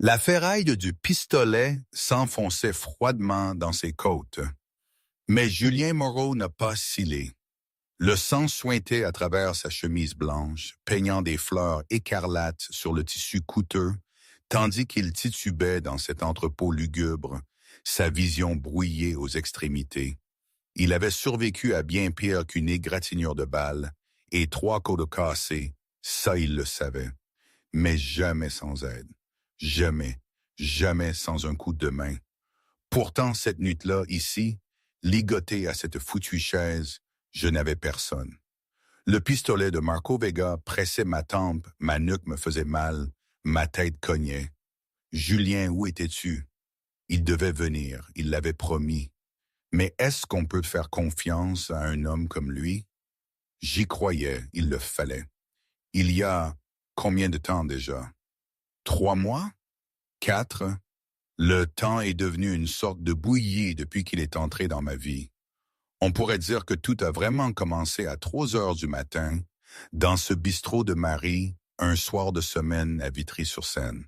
La ferraille du pistolet s'enfonçait froidement dans ses côtes. Mais Julien Moreau n'a pas scellé. Le sang suintait à travers sa chemise blanche, peignant des fleurs écarlates sur le tissu coûteux, tandis qu'il titubait dans cet entrepôt lugubre, sa vision brouillée aux extrémités. Il avait survécu à bien pire qu'une égratignure de balles et 3 côtes cassées, ça il le savait. Mais jamais sans aide. Jamais, jamais sans un coup de main. Pourtant, cette nuit-là, ici, ligoté à cette foutue chaise, je n'avais personne. Le pistolet de Marco Vega pressait ma tempe, ma nuque me faisait mal, ma tête cognait. Julien, où étais-tu? Il devait venir, il l'avait promis. Mais est-ce qu'on peut faire confiance à un homme comme lui? J'y croyais, il le fallait. Il y a combien de temps déjà? 3 mois? 4? Le temps est devenu une sorte de bouillie depuis qu'il est entré dans ma vie. On pourrait dire que tout a vraiment commencé à 3 heures du matin, dans ce bistrot de Marie, un soir de semaine à Vitry-sur-Seine.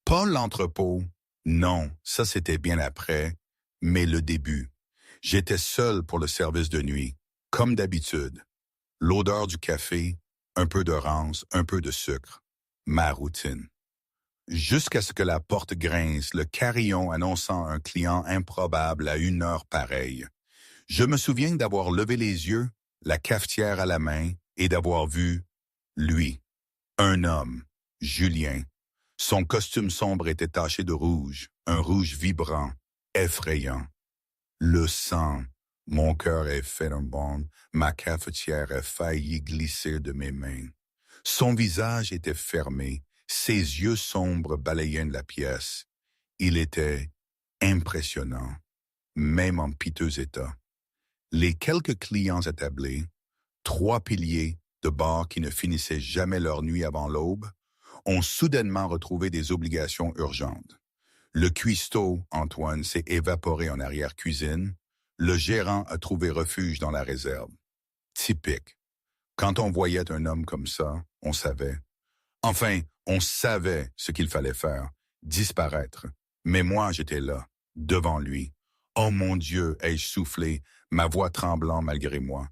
Pas l'entrepôt, non, ça c'était bien après, mais le début. J'étais seul pour le service de nuit, comme d'habitude. L'odeur du café, un peu de rance, un peu de sucre. Ma routine. Jusqu'à ce que la porte grince, le carillon annonçant un client improbable à une heure pareille. Je me souviens d'avoir levé les yeux, la cafetière à la main, et d'avoir vu lui, un homme, Julien. Son costume sombre était taché de rouge, un rouge vibrant, effrayant. Le sang, mon cœur est fait un bond, ma cafetière a failli glisser de mes mains. Son visage était fermé, ses yeux sombres balayaient la pièce. Il était impressionnant, même en piteux état. Les quelques clients attablés, 3 piliers de bar qui ne finissaient jamais leur nuit avant l'aube, ont soudainement retrouvé des obligations urgentes. Le cuistot, Antoine, s'est évaporé en arrière-cuisine. Le gérant a trouvé refuge dans la réserve. Typique. Quand on voyait un homme comme ça, on savait. Enfin, on savait ce qu'il fallait faire, disparaître. Mais moi, j'étais là, devant lui. Oh mon Dieu, ai-je soufflé, ma voix tremblant malgré moi.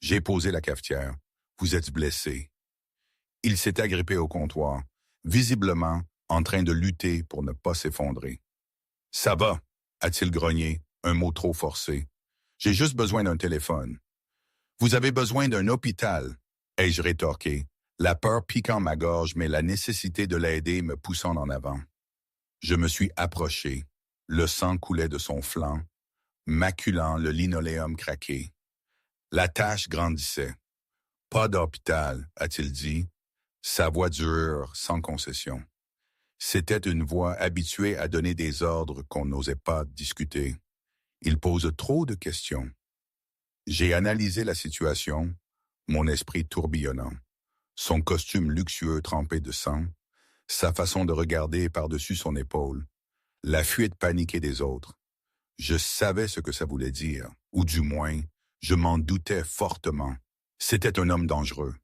J'ai posé la cafetière. Vous êtes blessé. Il s'est agrippé au comptoir, visiblement en train de lutter pour ne pas s'effondrer. Ça va, a-t-il grogné, un mot trop forcé. J'ai juste besoin d'un téléphone. Vous avez besoin d'un hôpital, ai-je rétorqué, la peur piquant ma gorge, mais la nécessité de l'aider me poussant en avant. Je me suis approché. Le sang coulait de son flanc, maculant le linoléum craqué. La tache grandissait. Pas d'hôpital, a-t-il dit, sa voix dure, sans concession. C'était une voix habituée à donner des ordres qu'on n'osait pas discuter. Il pose trop de questions. J'ai analysé la situation, mon esprit tourbillonnant. Son costume luxueux trempé de sang, sa façon de regarder par-dessus son épaule, la fuite paniquée des autres. Je savais ce que ça voulait dire, ou du moins, je m'en doutais fortement. C'était un homme dangereux,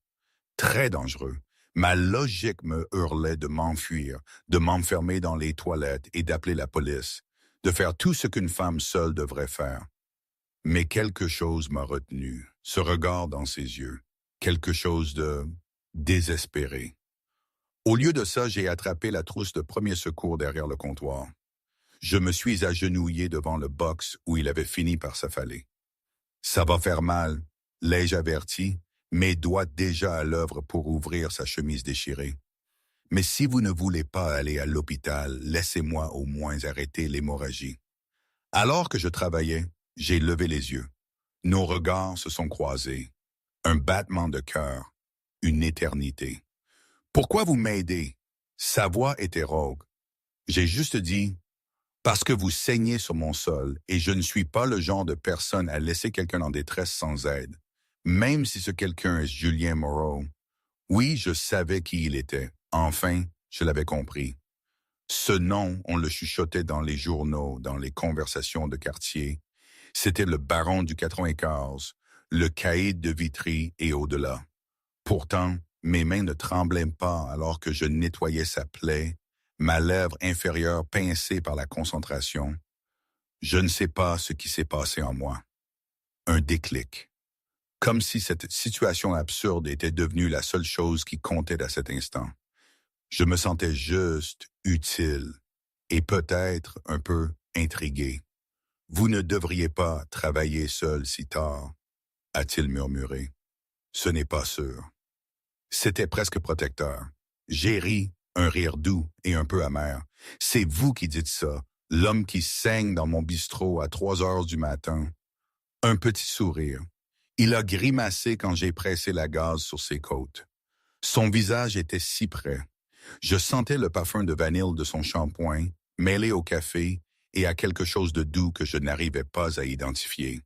très dangereux. Ma logique me hurlait de m'enfuir, de m'enfermer dans les toilettes et d'appeler la police, de faire tout ce qu'une femme seule devrait faire. Mais quelque chose m'a retenu, ce regard dans ses yeux, quelque chose de désespéré. Au lieu de ça, j'ai attrapé la trousse de premier secours derrière le comptoir. Je me suis agenouillé devant le box où il avait fini par s'affaler. Ça va faire mal, l'ai-je averti, mes doigts déjà à l'œuvre pour ouvrir sa chemise déchirée. Mais si vous ne voulez pas aller à l'hôpital, laissez-moi au moins arrêter l'hémorragie. Alors que je travaillais, j'ai levé les yeux. Nos regards se sont croisés. Un battement de cœur, une éternité. Pourquoi vous m'aidez? Sa voix était rauque. J'ai juste dit, parce que vous saignez sur mon sol et je ne suis pas le genre de personne à laisser quelqu'un en détresse sans aide. Même si ce quelqu'un est Julien Moreau. Oui, je savais qui il était. Enfin, je l'avais compris. Ce nom, on le chuchotait dans les journaux, dans les conversations de quartier. C'était le baron du 95, le caïd de Vitry et au-delà. Pourtant, mes mains ne tremblaient pas alors que je nettoyais sa plaie, ma lèvre inférieure pincée par la concentration. Je ne sais pas ce qui s'est passé en moi. Un déclic. Comme si cette situation absurde était devenue la seule chose qui comptait à cet instant. Je me sentais juste, utile et peut-être un peu intrigué. Vous ne devriez pas travailler seul si tard, a-t-il murmuré. Ce n'est pas sûr. C'était presque protecteur. J'ai ri, un rire doux et un peu amer. C'est vous qui dites ça, l'homme qui saigne dans mon bistrot à 3 heures du matin. Un petit sourire. Il a grimacé quand j'ai pressé la gaze sur ses côtes. Son visage était si près. Je sentais le parfum de vanille de son shampoing, mêlé au café et à quelque chose de doux que je n'arrivais pas à identifier.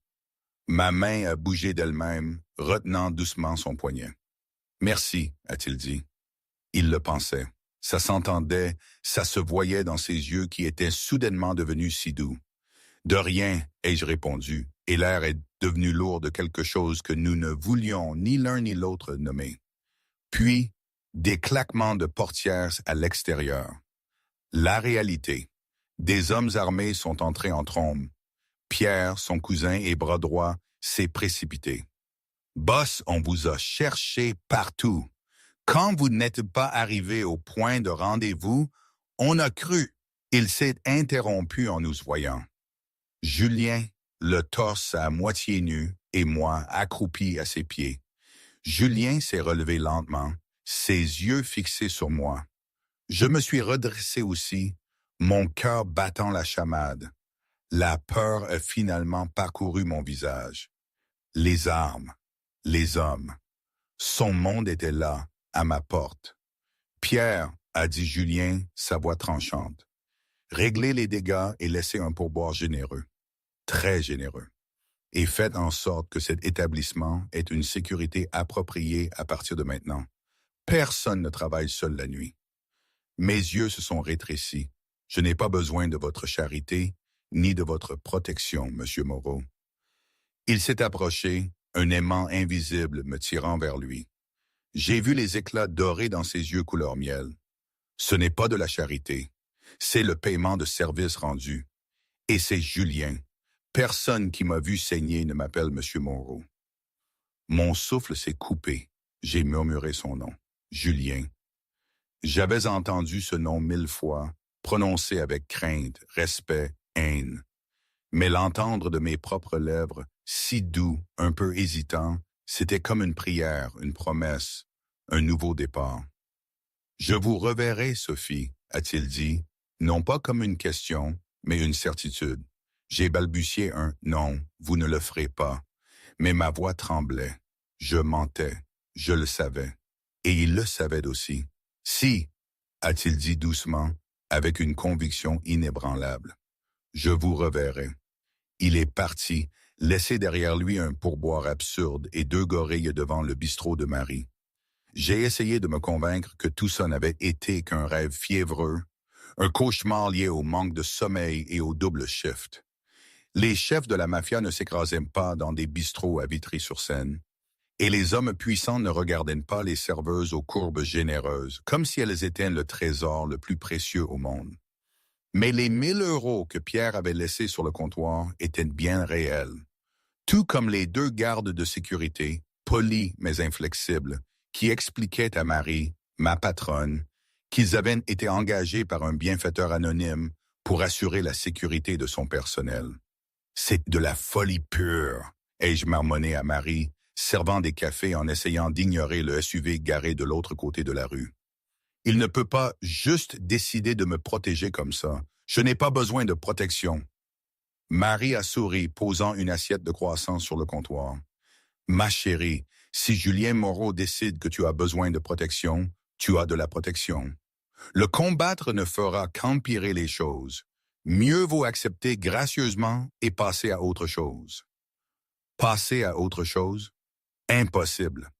Ma main a bougé d'elle-même, retenant doucement son poignet. « Merci », a-t-il dit. Il le pensait. Ça s'entendait, ça se voyait dans ses yeux qui étaient soudainement devenus si doux. « De rien », ai-je répondu, et l'air est devenu lourd de quelque chose que nous ne voulions ni l'un ni l'autre nommer. Puis, des claquements de portières à l'extérieur. La réalité. Des hommes armés sont entrés en trombe. Pierre, son cousin et bras droit, s'est précipité. « Boss, on vous a cherché partout. Quand vous n'êtes pas arrivé au point de rendez-vous, on a cru. » Il s'est interrompu en nous voyant. Julien, le torse à moitié nu, et moi, accroupi à ses pieds. Julien s'est relevé lentement, ses yeux fixés sur moi. Je me suis redressé aussi, mon cœur battant la chamade. La peur a finalement parcouru mon visage. Les armes, les hommes. Son monde était là, à ma porte. « Pierre, » a dit Julien, sa voix tranchante. « Réglez les dégâts et laissez un pourboire généreux. Très généreux. Et faites en sorte que cet établissement ait une sécurité appropriée à partir de maintenant. Personne ne travaille seul la nuit. » Mes yeux se sont rétrécis. Je n'ai pas besoin de votre charité, ni de votre protection, Monsieur Moreau. Il s'est approché, un aimant invisible me tirant vers lui. J'ai vu les éclats dorés dans ses yeux couleur miel. Ce n'est pas de la charité, c'est le paiement de services rendus. Et c'est Julien. Personne qui m'a vu saigner ne m'appelle Monsieur Moreau. Mon souffle s'est coupé. J'ai murmuré son nom. Julien. J'avais entendu ce nom 1000 fois, prononcé avec crainte, respect, haine. Mais l'entendre de mes propres lèvres, si doux, un peu hésitant, c'était comme une prière, une promesse, un nouveau départ. « Je vous reverrai, Sophie », a-t-il dit, non pas comme une question, mais une certitude. J'ai balbutié un « non, vous ne le ferez pas », mais ma voix tremblait. Je mentais, je le savais, et il le savait aussi. « Si », a-t-il dit doucement, avec une conviction inébranlable. « Je vous reverrai. » Il est parti, laissé derrière lui un pourboire absurde et 2 gorilles devant le bistrot de Marie. J'ai essayé de me convaincre que tout ça n'avait été qu'un rêve fiévreux, un cauchemar lié au manque de sommeil et au double shift. Les chefs de la mafia ne s'écrasaient pas dans des bistrots à Vitry-sur-Seine, et les hommes puissants ne regardaient pas les serveuses aux courbes généreuses, comme si elles étaient le trésor le plus précieux au monde. Mais les 1000 € que Pierre avait laissés sur le comptoir étaient bien réels. Tout comme les 2 gardes de sécurité, polis mais inflexibles, qui expliquaient à Marie, ma patronne, qu'ils avaient été engagés par un bienfaiteur anonyme pour assurer la sécurité de son personnel. C'est de la folie pure, ai-je marmonné à Marie, servant des cafés en essayant d'ignorer le SUV garé de l'autre côté de la rue. Il ne peut pas juste décider de me protéger comme ça. Je n'ai pas besoin de protection. Marie a souri, posant une assiette de croissants sur le comptoir. Ma chérie, si Julien Moreau décide que tu as besoin de protection, tu as de la protection. Le combattre ne fera qu'empirer les choses. Mieux vaut accepter gracieusement et passer à autre chose. Passer à autre chose? Impossible.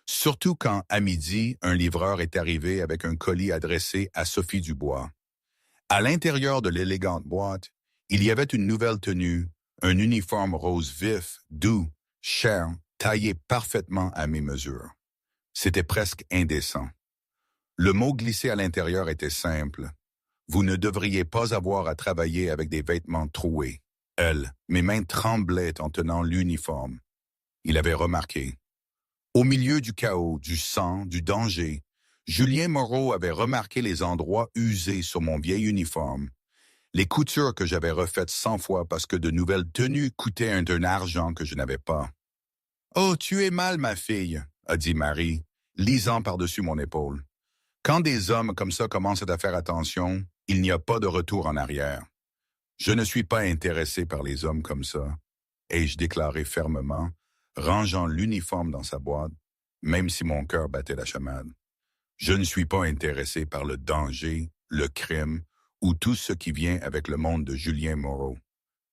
Surtout quand, à midi, un livreur est arrivé avec un colis adressé à Sophie Dubois. À l'intérieur de l'élégante boîte, il y avait une nouvelle tenue, un uniforme rose vif, doux, cher, taillé parfaitement à mes mesures. C'était presque indécent. Le mot glissé à l'intérieur était simple. Vous ne devriez pas avoir à travailler avec des vêtements troués. Elle, mes mains tremblaient en tenant l'uniforme. Il avait remarqué. Au milieu du chaos, du sang, du danger, Julien Moreau avait remarqué les endroits usés sur mon vieil uniforme, les coutures que j'avais refaites 100 fois parce que de nouvelles tenues coûtaient un argent que je n'avais pas. « Oh, tu es mal, ma fille, » a dit Marie, lisant par-dessus mon épaule. Quand des hommes comme ça commencent à faire attention, il n'y a pas de retour en arrière. Je ne suis pas intéressé par les hommes comme ça, ai-je déclaré fermement, rangeant l'uniforme dans sa boîte, même si mon cœur battait la chamade. Je ne suis pas intéressé par le danger, le crime ou tout ce qui vient avec le monde de Julien Moreau.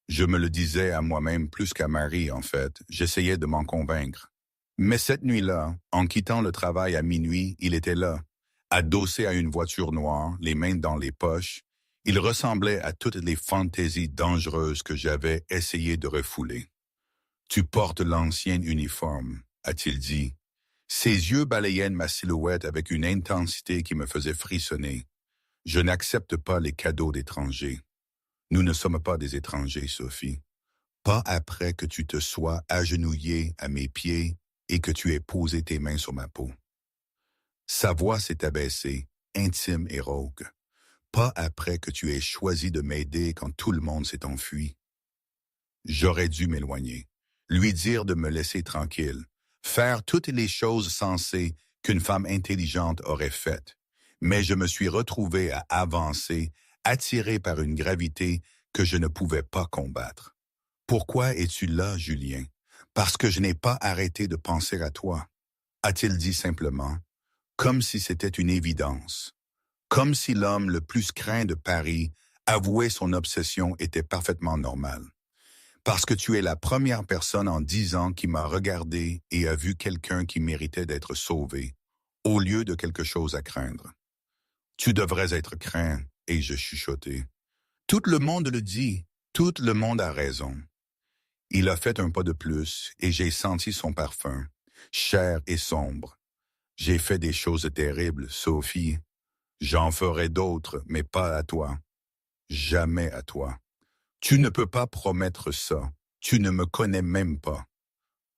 Je me le disais à moi-même plus qu'à Marie, en fait. J'essayais de m'en convaincre. Mais cette nuit-là, en quittant le travail à minuit, il était là, adossé à une voiture noire, les mains dans les poches. Il ressemblait à toutes les fantaisies dangereuses que j'avais essayé de refouler. « Tu portes l'ancien uniforme », a-t-il dit. Ses yeux balayaient ma silhouette avec une intensité qui me faisait frissonner. Je n'accepte pas les cadeaux d'étrangers. Nous ne sommes pas des étrangers, Sophie. Pas après que tu te sois agenouillée à mes pieds et que tu aies posé tes mains sur ma peau. Sa voix s'est abaissée, intime et rauque. Pas après que tu aies choisi de m'aider quand tout le monde s'est enfui. J'aurais dû m'éloigner, lui dire de me laisser tranquille, faire toutes les choses sensées qu'une femme intelligente aurait faites. Mais je me suis retrouvé à avancer, attiré par une gravité que je ne pouvais pas combattre. Pourquoi es-tu là, Julien? Parce que je n'ai pas arrêté de penser à toi, a-t-il dit simplement, comme si c'était une évidence. Comme si l'homme le plus craint de Paris avouait son obsession était parfaitement normal. Parce que tu es la première personne en 10 ans qui m'a regardé et a vu quelqu'un qui méritait d'être sauvé, au lieu de quelque chose à craindre. Tu devrais être craint, ai-je chuchoté. Tout le monde le dit, tout le monde a raison. Il a fait un pas de plus et j'ai senti son parfum, cher et sombre. J'ai fait des choses terribles, Sophie. J'en ferai d'autres, mais pas à toi. Jamais à toi. Tu ne peux pas promettre ça. Tu ne me connais même pas.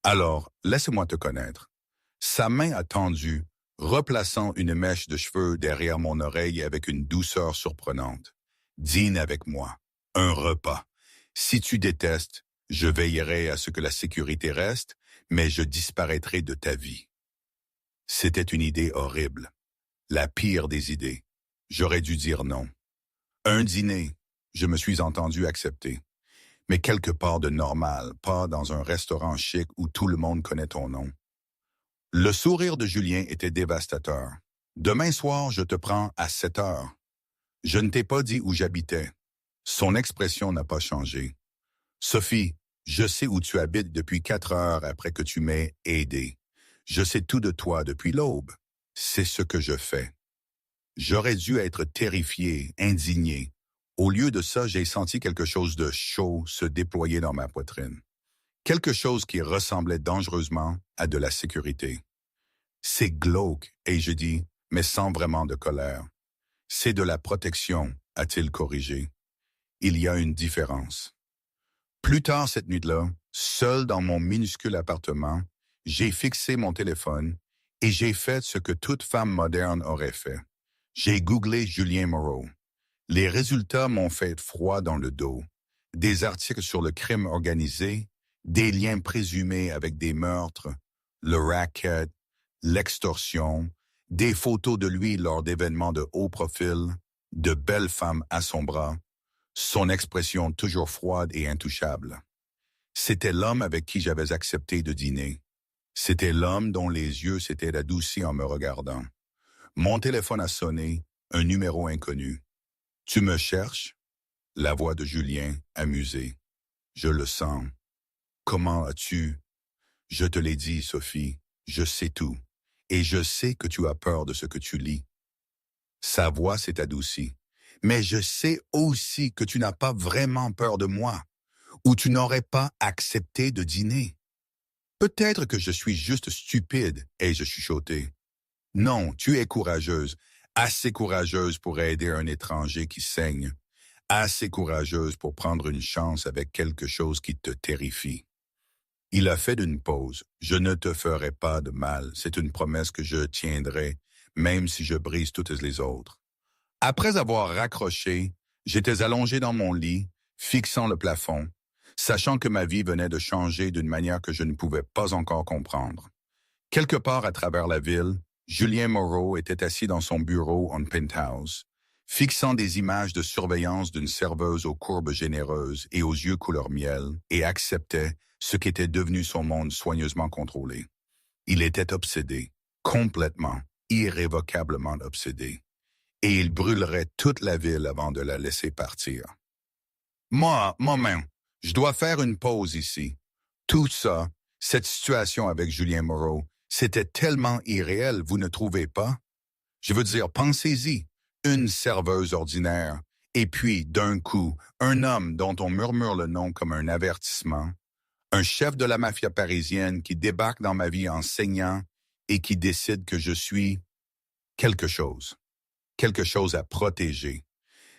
Alors, laisse-moi te connaître. Sa main a tendu, replaçant une mèche de cheveux derrière mon oreille avec une douceur surprenante. Dîne avec moi. Un repas. Si tu détestes, je veillerai à ce que la sécurité reste, mais je disparaîtrai de ta vie. C'était une idée horrible. La pire des idées. J'aurais dû dire non. Un dîner, je me suis entendu accepter. Mais quelque part de normal, pas dans un restaurant chic où tout le monde connaît ton nom. Le sourire de Julien était dévastateur. Demain soir, je te prends à 7 heures. Je ne t'ai pas dit où j'habitais. Son expression n'a pas changé. Sophie, je sais où tu habites depuis 4 heures après que tu m'aies aidé. Je sais tout de toi depuis l'aube. C'est ce que je fais. J'aurais dû être terrifié, indigné. Au lieu de ça, j'ai senti quelque chose de chaud se déployer dans ma poitrine. Quelque chose qui ressemblait dangereusement à de la sécurité. C'est glauque, ai-je dit, mais sans vraiment de colère. C'est de la protection, a-t-il corrigé. Il y a une différence. Plus tard cette nuit-là, seul dans mon minuscule appartement, j'ai fixé mon téléphone et j'ai fait ce que toute femme moderne aurait fait. J'ai googlé Julien Moreau. Les résultats m'ont fait froid dans le dos. Des articles sur le crime organisé, des liens présumés avec des meurtres, le racket, l'extorsion, des photos de lui lors d'événements de haut profil, de belles femmes à son bras, son expression toujours froide et intouchable. C'était l'homme avec qui j'avais accepté de dîner. C'était l'homme dont les yeux s'étaient adoucis en me regardant. Mon téléphone a sonné, un numéro inconnu. « Tu me cherches ?» La voix de Julien, amusée. « Je le sens. Comment as-tu ?» « Je te l'ai dit, Sophie, je sais tout. Et je sais que tu as peur de ce que tu lis. » Sa voix s'est adoucie. « Mais je sais aussi que tu n'as pas vraiment peur de moi, ou tu n'aurais pas accepté de dîner. Peut-être que je suis juste stupide, ai-je chuchoté. Non, tu es courageuse. Assez courageuse pour aider un étranger qui saigne, assez courageuse pour prendre une chance avec quelque chose qui te terrifie. Il a fait d'une pause. Je ne te ferai pas de mal. C'est une promesse que je tiendrai, même si je brise toutes les autres. Après avoir raccroché, j'étais allongé dans mon lit, fixant le plafond, sachant que ma vie venait de changer d'une manière que je ne pouvais pas encore comprendre. Quelque part à travers la ville, Julien Moreau était assis dans son bureau en penthouse, fixant des images de surveillance d'une serveuse aux courbes généreuses et aux yeux couleur miel, et acceptait ce qu'était devenu son monde soigneusement contrôlé. Il était obsédé, complètement, irrévocablement obsédé, et il brûlerait toute la ville avant de la laisser partir. Moi, je dois faire une pause ici. Tout ça, cette situation avec Julien Moreau, c'était tellement irréel, vous ne trouvez pas? Je veux dire, pensez-y, une serveuse ordinaire, et puis, d'un coup, un homme dont on murmure le nom comme un avertissement, un chef de la mafia parisienne qui débarque dans ma vie en saignant et qui décide que je suis quelque chose à protéger.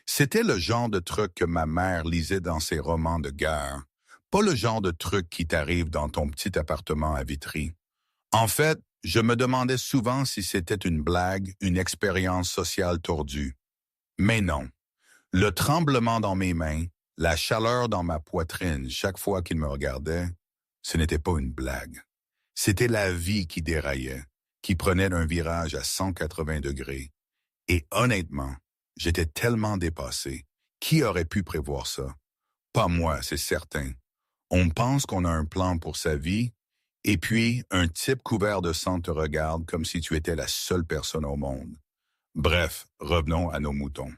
C'était le genre de truc que ma mère lisait dans ses romans de guerre, pas le genre de truc qui t'arrive dans ton petit appartement à Vitry. En fait, je me demandais souvent si c'était une blague, une expérience sociale tordue. Mais non. Le tremblement dans mes mains, la chaleur dans ma poitrine chaque fois qu'il me regardait, ce n'était pas une blague. C'était la vie qui déraillait, qui prenait un virage à 180 degrés. Et honnêtement, j'étais tellement dépassé. Qui aurait pu prévoir ça? Pas moi, c'est certain. On pense qu'on a un plan pour sa vie, et puis un type couvert de sang te regarde comme si tu étais la seule personne au monde. Bref, revenons à nos moutons.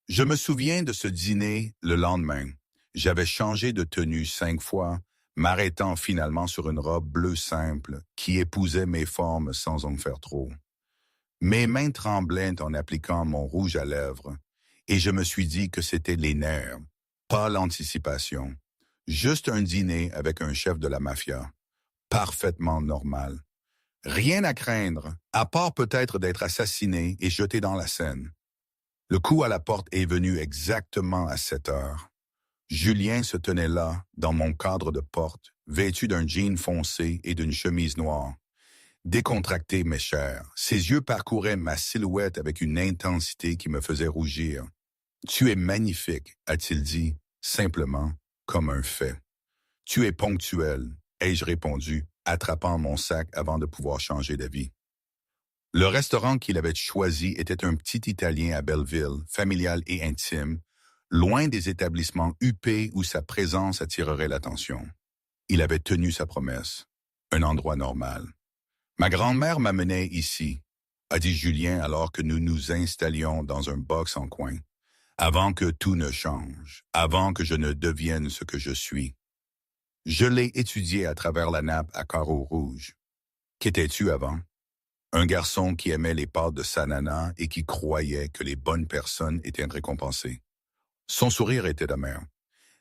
Je me souviens de ce dîner le lendemain. J'avais changé de tenue 5 fois, m'arrêtant finalement sur une robe bleue simple qui épousait mes formes sans en faire trop. Mes mains tremblaient en appliquant mon rouge à lèvres, et je me suis dit que c'était les nerfs, pas l'anticipation. Juste un dîner avec un chef de la mafia. Parfaitement normal. Rien à craindre, à part peut-être d'être assassiné et jeté dans la Seine. Le coup à la porte est venu exactement à 7 heures. Julien se tenait là, dans mon cadre de porte, vêtu d'un jean foncé et d'une chemise noire. Décontracté mais cher, ses yeux parcouraient ma silhouette avec une intensité qui me faisait rougir. « Tu es magnifique », a-t-il dit, simplement, comme un fait. « Tu es ponctuel », ai-je répondu, attrapant mon sac avant de pouvoir changer d'avis. Le restaurant qu'il avait choisi était un petit Italien à Belleville, familial et intime, loin des établissements huppés où sa présence attirerait l'attention. Il avait tenu sa promesse. Un endroit normal. Ma grand-mère m'amenait ici, a dit Julien alors que nous nous installions dans un box en coin. Avant que tout ne change, avant que je ne devienne ce que je suis. Je l'ai étudié à travers la nappe à carreaux rouges. Qu'étais-tu avant? Un garçon qui aimait les pâtes de Sanana et qui croyait que les bonnes personnes étaient récompensées. Son sourire était amer.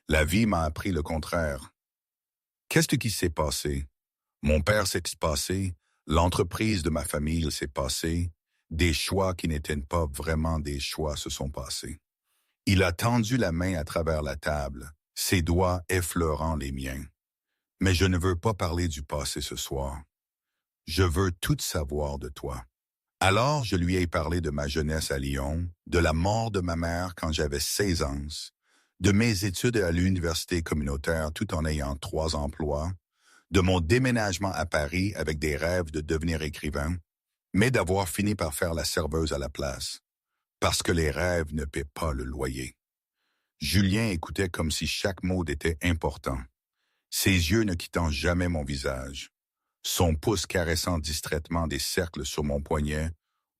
La vie m'a appris le contraire. Qu'est-ce qui s'est passé? Mon père s'est passé, l'entreprise de ma famille s'est passée, des choix qui n'étaient pas vraiment des choix se sont passés. Il a tendu la main à travers la table, ses doigts effleurant les miens. Mais je ne veux pas parler du passé ce soir. Je veux tout savoir de toi. Alors, je lui ai parlé de ma jeunesse à Lyon, de la mort de ma mère quand j'avais 16 ans, de mes études à l'université communautaire tout en ayant 3 emplois, de mon déménagement à Paris avec des rêves de devenir écrivain, mais d'avoir fini par faire la serveuse à la place, parce que les rêves ne paient pas le loyer. Julien écoutait comme si chaque mot était important, ses yeux ne quittant jamais mon visage, son pouce caressant distraitement des cercles sur mon poignet,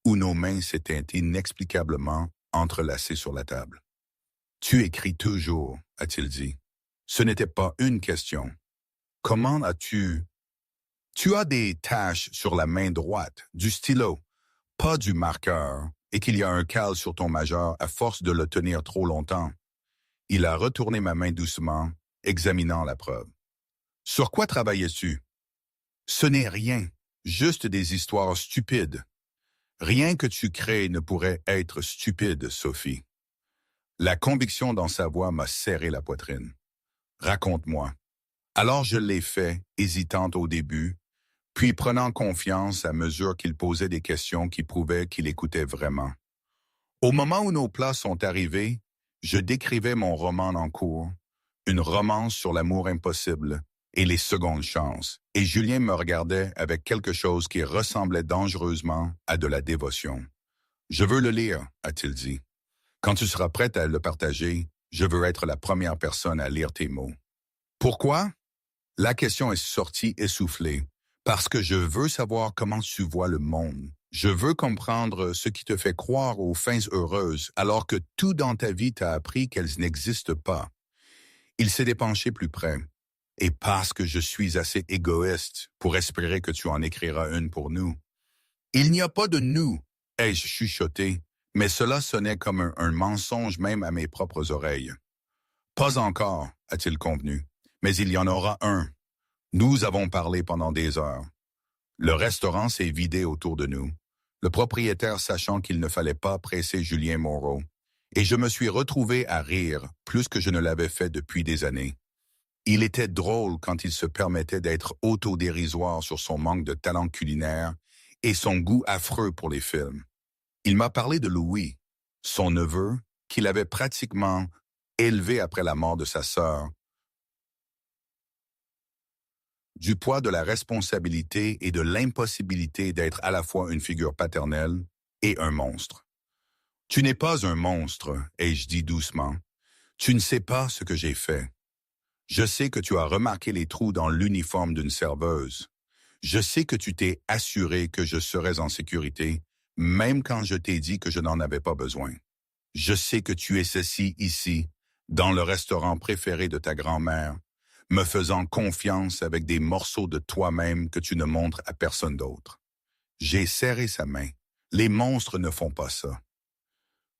où nos mains s'étaient inexplicablement entrelacées sur la table. « Tu écris toujours », a-t-il dit. Ce n'était pas une question. Comment as-tu... Tu as des taches sur la main droite, du stylo, pas du marqueur, et qu'il y a un cale sur ton majeur à force de le tenir trop longtemps. Il a retourné ma main doucement, examinant la preuve. Sur quoi travaillais-tu? Ce n'est rien, juste des histoires stupides. Rien que tu crées ne pourrait être stupide, Sophie. La conviction dans sa voix m'a serré la poitrine. Raconte-moi. Alors je l'ai fait, hésitante au début, puis prenant confiance à mesure qu'il posait des questions qui prouvaient qu'il écoutait vraiment. Au moment où nos plats sont arrivés, je décrivais mon roman en cours, une romance sur l'amour impossible et les secondes chances, et Julien me regardait avec quelque chose qui ressemblait dangereusement à de la dévotion. « Je veux le lire », a-t-il dit. « Quand tu seras prête à le partager, je veux être la première personne à lire tes mots. » Pourquoi? La question est sortie essoufflée. Parce que je veux savoir comment tu vois le monde. Je veux comprendre ce qui te fait croire aux fins heureuses alors que tout dans ta vie t'a appris qu'elles n'existent pas. Il s'est dépenché plus près. Et parce que je suis assez égoïste pour espérer que tu en écriras une pour nous. Il n'y a pas de nous, ai-je chuchoté, mais cela sonnait comme un mensonge même à mes propres oreilles. Pas encore, a-t-il convenu, mais il y en aura un. Nous avons parlé pendant des heures. Le restaurant s'est vidé autour de nous, le propriétaire sachant qu'il ne fallait pas presser Julien Moreau, et je me suis retrouvé à rire plus que je ne l'avais fait depuis des années. Il était drôle quand il se permettait d'être autodérisoire sur son manque de talent culinaire et son goût affreux pour les films. Il m'a parlé de Louis, son neveu, qu'il avait pratiquement élevé après la mort de sa sœur, du poids de la responsabilité et de l'impossibilité d'être à la fois une figure paternelle et un monstre. « Tu n'es pas un monstre, ai-je dit doucement. Tu ne sais pas ce que j'ai fait. Je sais que tu as remarqué les trous dans l'uniforme d'une serveuse. Je sais que tu t'es assuré que je serais en sécurité, même quand je t'ai dit que je n'en avais pas besoin. Je sais que tu es assis ici, dans le restaurant préféré de ta grand-mère, me faisant confiance avec des morceaux de toi-même que tu ne montres à personne d'autre. » J'ai serré sa main. Les monstres ne font pas ça.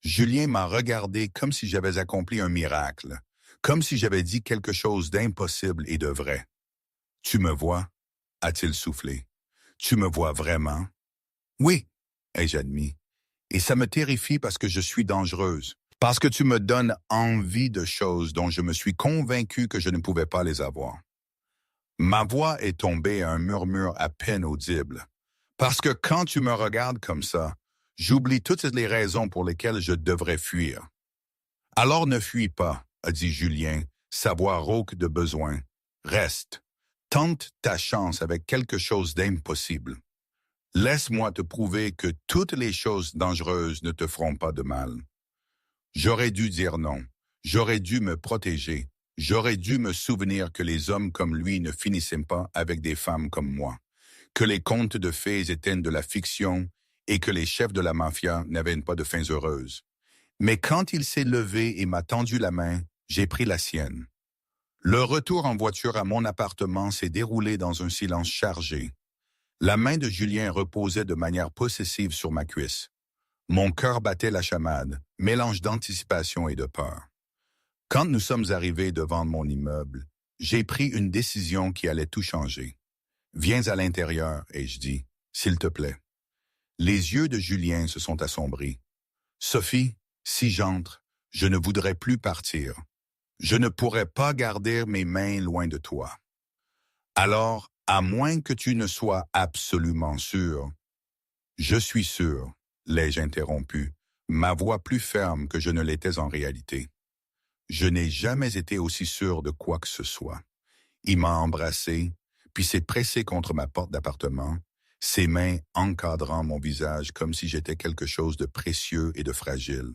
Julien m'a regardé comme si j'avais accompli un miracle, comme si j'avais dit quelque chose d'impossible et de vrai. « Tu me vois ?» a-t-il soufflé. « Tu me vois vraiment? »« Oui, » ai-je admis. « Et ça me terrifie parce que je suis dangereuse, parce que tu me donnes envie de choses dont je me suis convaincu que je ne pouvais pas les avoir. » Ma voix est tombée à un murmure à peine audible, parce que quand tu me regardes comme ça, j'oublie toutes les raisons pour lesquelles je devrais fuir. « Alors ne fuis pas, » a dit Julien, sa voix rauque de besoin. « Reste. Tente ta chance avec quelque chose d'impossible. Laisse-moi te prouver que toutes les choses dangereuses ne te feront pas de mal. » J'aurais dû dire non. J'aurais dû me protéger. J'aurais dû me souvenir que les hommes comme lui ne finissaient pas avec des femmes comme moi, que les contes de fées étaient de la fiction et que les chefs de la mafia n'avaient pas de fins heureuses. Mais quand il s'est levé et m'a tendu la main, j'ai pris la sienne. Le retour en voiture à mon appartement s'est déroulé dans un silence chargé. La main de Julien reposait de manière possessive sur ma cuisse. Mon cœur battait la chamade, mélange d'anticipation et de peur. Quand nous sommes arrivés devant mon immeuble, j'ai pris une décision qui allait tout changer. « Viens à l'intérieur, » ai-je dit, « s'il te plaît. » Les yeux de Julien se sont assombris. « Sophie, si j'entre, je ne voudrais plus partir. Je ne pourrais pas garder mes mains loin de toi. Alors, à moins que tu ne sois absolument sûr. »« Je suis sûr, » l'ai-je interrompu, ma voix plus ferme que je ne l'étais en réalité. Je n'ai jamais été aussi sûr de quoi que ce soit. Il m'a embrassé, puis s'est pressé contre ma porte d'appartement, ses mains encadrant mon visage comme si j'étais quelque chose de précieux et de fragile.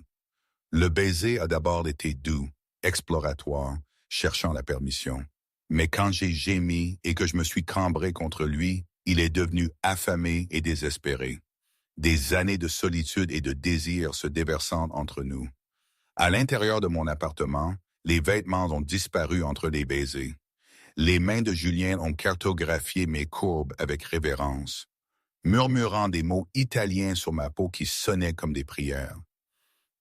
Le baiser a d'abord été doux, exploratoire, cherchant la permission. Mais quand j'ai gémi et que je me suis cambré contre lui, il est devenu affamé et désespéré. Des années de solitude et de désir se déversant entre nous. À l'intérieur de mon appartement, les vêtements ont disparu entre les baisers. Les mains de Julien ont cartographié mes courbes avec révérence, murmurant des mots italiens sur ma peau qui sonnaient comme des prières.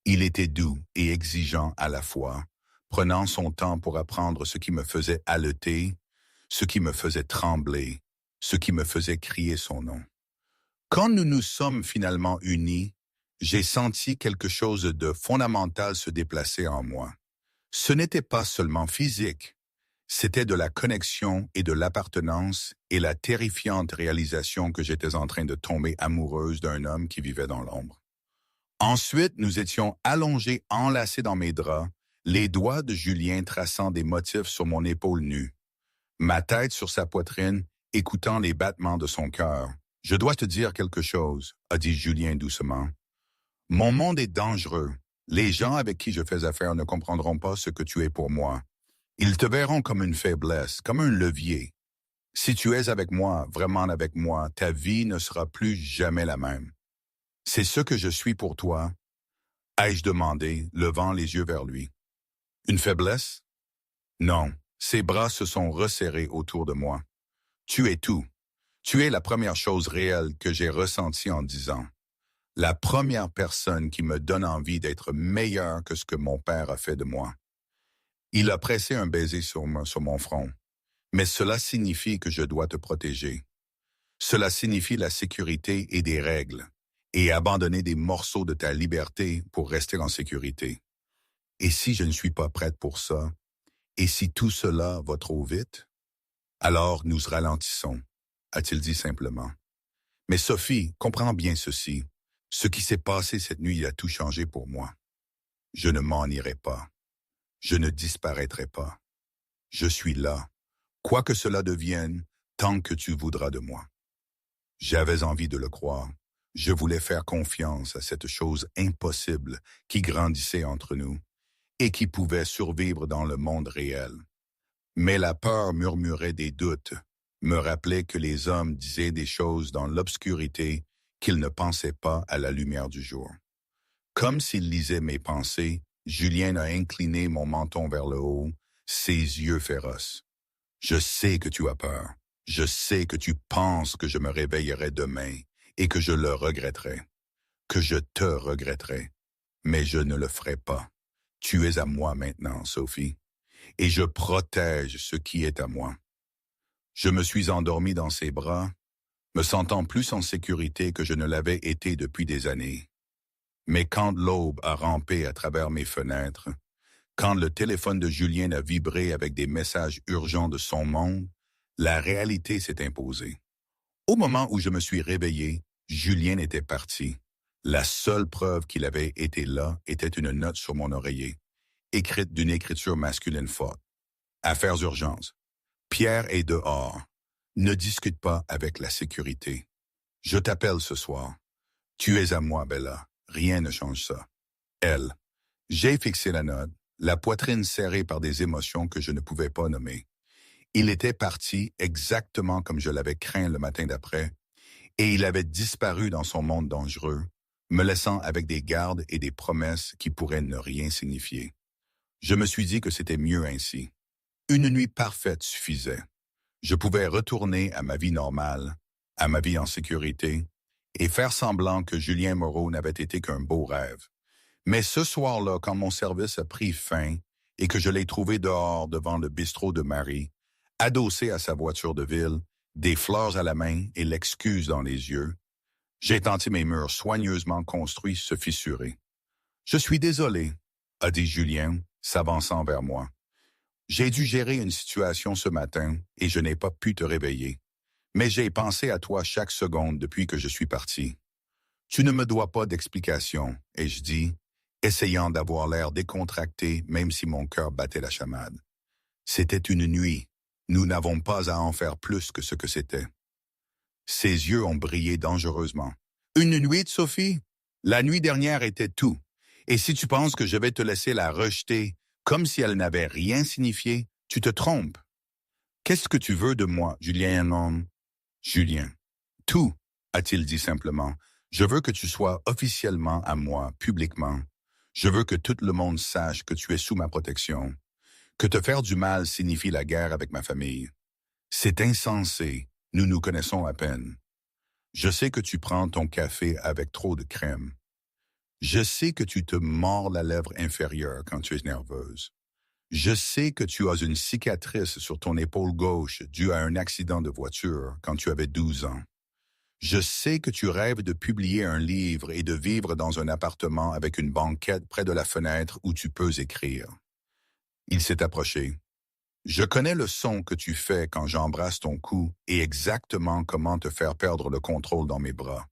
Il était doux et exigeant à la fois, prenant son temps pour apprendre ce qui me faisait haleter, ce qui me faisait trembler, ce qui me faisait crier son nom. Quand nous nous sommes finalement unis, j'ai senti quelque chose de fondamental se déplacer en moi. Ce n'était pas seulement physique, c'était de la connexion et de l'appartenance et la terrifiante réalisation que j'étais en train de tomber amoureuse d'un homme qui vivait dans l'ombre. Ensuite, nous étions allongés, enlacés dans mes draps, les doigts de Julien traçant des motifs sur mon épaule nue, ma tête sur sa poitrine, écoutant les battements de son cœur. « Je dois te dire quelque chose », a dit Julien doucement. « Mon monde est dangereux. Les gens avec qui je fais affaire ne comprendront pas ce que tu es pour moi. Ils te verront comme une faiblesse, comme un levier. Si tu es avec moi, vraiment avec moi, ta vie ne sera plus jamais la même. C'est ce que je suis pour toi, ai-je demandé, levant les yeux vers lui. Une faiblesse? Non, ses bras se sont resserrés autour de moi. Tu es tout. Tu es la première chose réelle que j'ai ressentie en 10 ans. La première personne qui me donne envie d'être meilleur que ce que mon père a fait de moi. Il a pressé un baiser sur mon front. Mais cela signifie que je dois te protéger. Cela signifie la sécurité et des règles, et abandonner des morceaux de ta liberté pour rester en sécurité. Et si je ne suis pas prête pour ça, et si tout cela va trop vite, alors nous ralentissons, a-t-il dit simplement. Mais Sophie, comprends bien ceci. Ce qui s'est passé cette nuit a tout changé pour moi. Je ne m'en irai pas. Je ne disparaîtrai pas. Je suis là, quoi que cela devienne, tant que tu voudras de moi. J'avais envie de le croire. Je voulais faire confiance à cette chose impossible qui grandissait entre nous et qui pouvait survivre dans le monde réel. Mais la peur murmurait des doutes, me rappelait que les hommes disaient des choses dans l'obscurité qu'ils ne pensaient pas à la lumière du jour. Comme s'il lisait mes pensées, Julien a incliné mon menton vers le haut, ses yeux féroces. Je sais que tu as peur. Je sais que tu penses que je me réveillerai demain et que je le regretterai, que je te regretterai. Mais je ne le ferai pas. Tu es à moi maintenant, Sophie, et je protège ce qui est à moi. Je me suis endormi dans ses bras, me sentant plus en sécurité que je ne l'avais été depuis des années. Mais quand l'aube a rampé à travers mes fenêtres, quand le téléphone de Julien a vibré avec des messages urgents de son monde, la réalité s'est imposée. Au moment où je me suis réveillé, Julien était parti. La seule preuve qu'il avait été là était une note sur mon oreiller, écrite d'une écriture masculine forte. Affaires urgences. Pierre est dehors. Ne discute pas avec la sécurité. Je t'appelle ce soir. Tu es à moi, Bella. Rien ne change ça. Elle. J'ai fixé la note, la poitrine serrée par des émotions que je ne pouvais pas nommer. Il était parti exactement comme je l'avais craint le matin d'après, et il avait disparu dans son monde dangereux, me laissant avec des gardes et des promesses qui pourraient ne rien signifier. Je me suis dit que c'était mieux ainsi. Une nuit parfaite suffisait. Je pouvais retourner à ma vie normale, à ma vie en sécurité, et faire semblant que Julien Moreau n'avait été qu'un beau rêve. Mais ce soir-là, quand mon service a pris fin et que je l'ai trouvé dehors devant le bistrot de Marie, adossé à sa voiture de ville, des fleurs à la main et l'excuse dans les yeux, j'ai tenté mes murs soigneusement construits se fissurer. « Je suis désolé », a dit Julien, s'avançant vers moi. « J'ai dû gérer une situation ce matin et je n'ai pas pu te réveiller. Mais j'ai pensé à toi chaque seconde depuis que je suis parti. Tu ne me dois pas d'explication, ai-je dit, essayant d'avoir l'air décontracté même si mon cœur battait la chamade. C'était une nuit. Nous n'avons pas à en faire plus que ce que c'était. » Ses yeux ont brillé dangereusement. « Une nuit, Sophie? La nuit dernière était tout. Et si tu penses que je vais te laisser la rejeter comme si elle n'avait rien signifié, tu te trompes. Qu'est-ce que tu veux de moi, Julien? » Julien. « Tout, a-t-il dit simplement. Je veux que tu sois officiellement à moi, publiquement. Je veux que tout le monde sache que tu es sous ma protection. Que te faire du mal signifie la guerre avec ma famille. C'est insensé, nous nous connaissons à peine. Je sais que tu prends ton café avec trop de crème. Je sais que tu te mords la lèvre inférieure quand tu es nerveuse. Je sais que tu as une cicatrice sur ton épaule gauche due à un accident de voiture quand tu avais 12 ans. Je sais que tu rêves de publier un livre et de vivre dans un appartement avec une banquette près de la fenêtre où tu peux écrire. Il s'est approché. Je connais le son que tu fais quand j'embrasse ton cou et exactement comment te faire perdre le contrôle dans mes bras.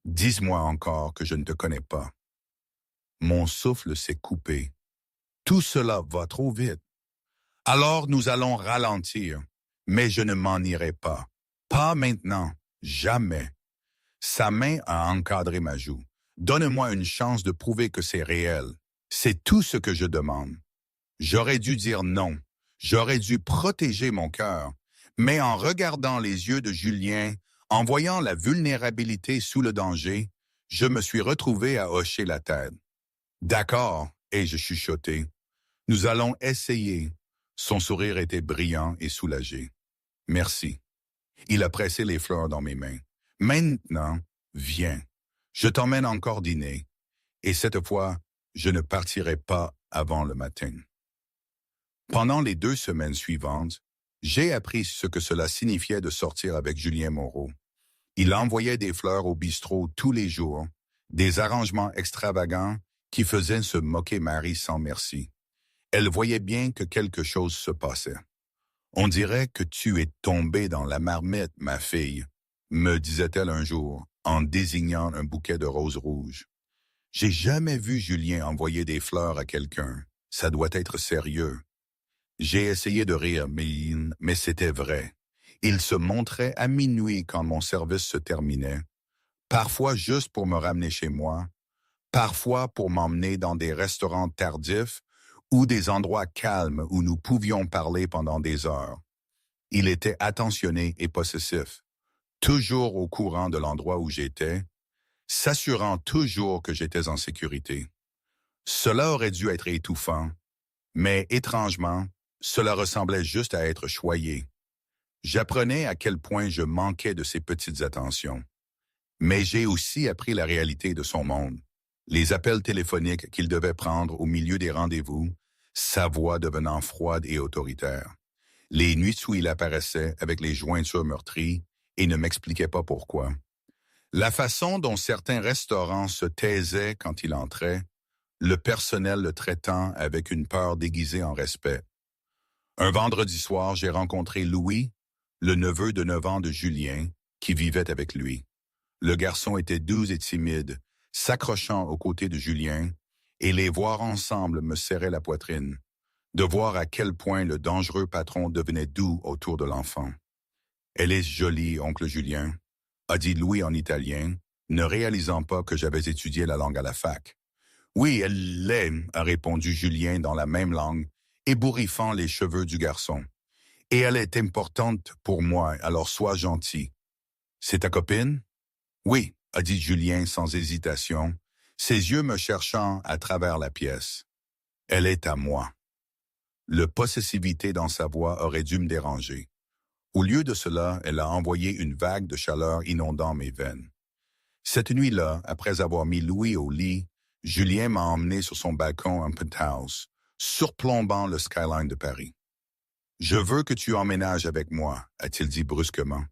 Dis-moi encore que je ne te connais pas. Mon souffle s'est coupé. Tout cela va trop vite. Alors nous allons ralentir, mais je ne m'en irai pas. Pas maintenant, jamais. Sa main a encadré ma joue. Donne-moi une chance de prouver que c'est réel. C'est tout ce que je demande. J'aurais dû dire non. J'aurais dû protéger mon cœur. Mais en regardant les yeux de Julien, en voyant la vulnérabilité sous le danger, je me suis retrouvé à hocher la tête. D'accord, ai-je chuchoté. Nous allons essayer. Son sourire était brillant et soulagé. Merci. Il a pressé les fleurs dans mes mains. Maintenant, viens. Je t'emmène encore dîner. Et cette fois, je ne partirai pas avant le matin. Pendant les 2 semaines suivantes, j'ai appris ce que cela signifiait de sortir avec Julien Moreau. Il envoyait des fleurs au bistrot tous les jours, des arrangements extravagants qui faisaient se moquer Marie sans merci. Elle voyait bien que quelque chose se passait. On dirait que tu es tombée dans la marmite, ma fille, me disait-elle un jour, en désignant un bouquet de roses rouges. J'ai jamais vu Julien envoyer des fleurs à quelqu'un. Ça doit être sérieux. J'ai essayé de rire, mais c'était vrai. Il se montrait à minuit quand mon service se terminait, parfois juste pour me ramener chez moi, parfois pour m'emmener dans des restaurants tardifs ou des endroits calmes où nous pouvions parler pendant des heures. Il était attentionné et possessif, toujours au courant de l'endroit où j'étais, s'assurant toujours que j'étais en sécurité. Cela aurait dû être étouffant, mais étrangement, cela ressemblait juste à être choyé. J'apprenais à quel point je manquais de ces petites attentions. Mais j'ai aussi appris la réalité de son monde. Les appels téléphoniques qu'il devait prendre au milieu des rendez-vous, sa voix devenant froide et autoritaire. Les nuits où il apparaissait avec les jointures meurtries et ne m'expliquait pas pourquoi. La façon dont certains restaurants se taisaient quand il entrait, le personnel le traitant avec une peur déguisée en respect. Un vendredi soir, j'ai rencontré Louis, le neveu de 9 ans de Julien, qui vivait avec lui. Le garçon était doux et timide, s'accrochant aux côtés de Julien, et les voir ensemble me serrait la poitrine, de voir à quel point le dangereux patron devenait doux autour de l'enfant. « Elle est jolie, oncle Julien », a dit Louis en italien, ne réalisant pas que j'avais étudié la langue à la fac. « Oui, elle l'est », a répondu Julien dans la même langue, ébouriffant les cheveux du garçon. « Et elle est importante pour moi, alors sois gentil. »« C'est ta copine ?»« Oui, » a dit Julien sans hésitation, ses yeux me cherchant à travers la pièce. « Elle est à moi. » Le possessivité dans sa voix aurait dû me déranger. Au lieu de cela, elle a envoyé une vague de chaleur inondant mes veines. Cette nuit-là, après avoir mis Louis au lit, Julien m'a emmené sur son balcon en penthouse, surplombant le skyline de Paris. « Je veux que tu emménages avec moi, » a-t-il dit brusquement.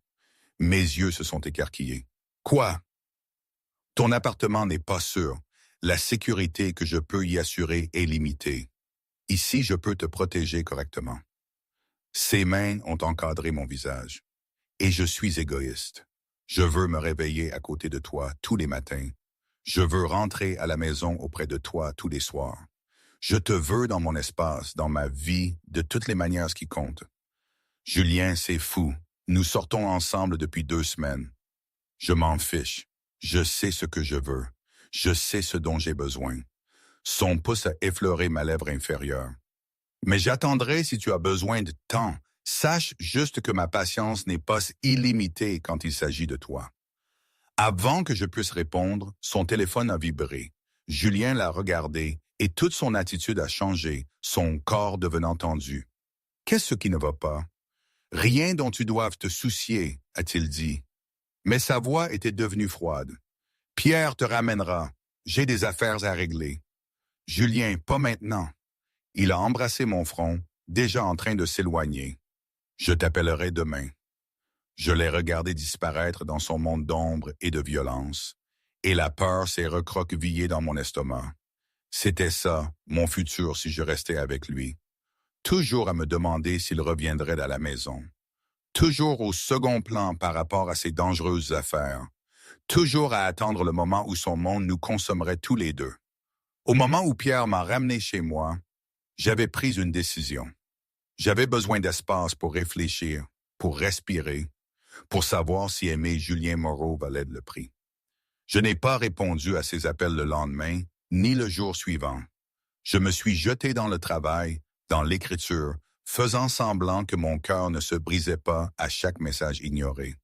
Mes yeux se sont écarquillés. « Quoi? » « Ton appartement n'est pas sûr. La sécurité que je peux y assurer est limitée. Ici, je peux te protéger correctement. » Ses mains ont encadré mon visage. Et je suis égoïste. Je veux me réveiller à côté de toi tous les matins. Je veux rentrer à la maison auprès de toi tous les soirs. Je te veux dans mon espace, dans ma vie, de toutes les manières qui comptent. Julien, c'est fou. Nous sortons ensemble depuis 2 semaines. Je m'en fiche. Je sais ce que je veux. Je sais ce dont j'ai besoin. Son pouce a effleuré ma lèvre inférieure. Mais j'attendrai si tu as besoin de temps. Sache juste que ma patience n'est pas illimitée quand il s'agit de toi. Avant que je puisse répondre, son téléphone a vibré. Julien l'a regardé et toute son attitude a changé, son corps devenant tendu. « Qu'est-ce qui ne va pas? »« Rien dont tu doives te soucier, » a-t-il dit. Mais sa voix était devenue froide. « Pierre te ramènera. J'ai des affaires à régler. »« Julien, pas maintenant. » Il a embrassé mon front, déjà en train de s'éloigner. « Je t'appellerai demain. » Je l'ai regardé disparaître dans son monde d'ombre et de violence, et la peur s'est recroquevillée dans mon estomac. C'était ça, mon futur si je restais avec lui. Toujours à me demander s'il reviendrait à la maison. Toujours au second plan par rapport à ses dangereuses affaires. Toujours à attendre le moment où son monde nous consommerait tous les deux. Au moment où Pierre m'a ramené chez moi, j'avais pris une décision. J'avais besoin d'espace pour réfléchir, pour respirer, pour savoir si aimer Julien Moreau valait le prix. Je n'ai pas répondu à ses appels le lendemain, ni le jour suivant. Je me suis jeté dans le travail, dans l'écriture, faisant semblant que mon cœur ne se brisait pas à chaque message ignoré.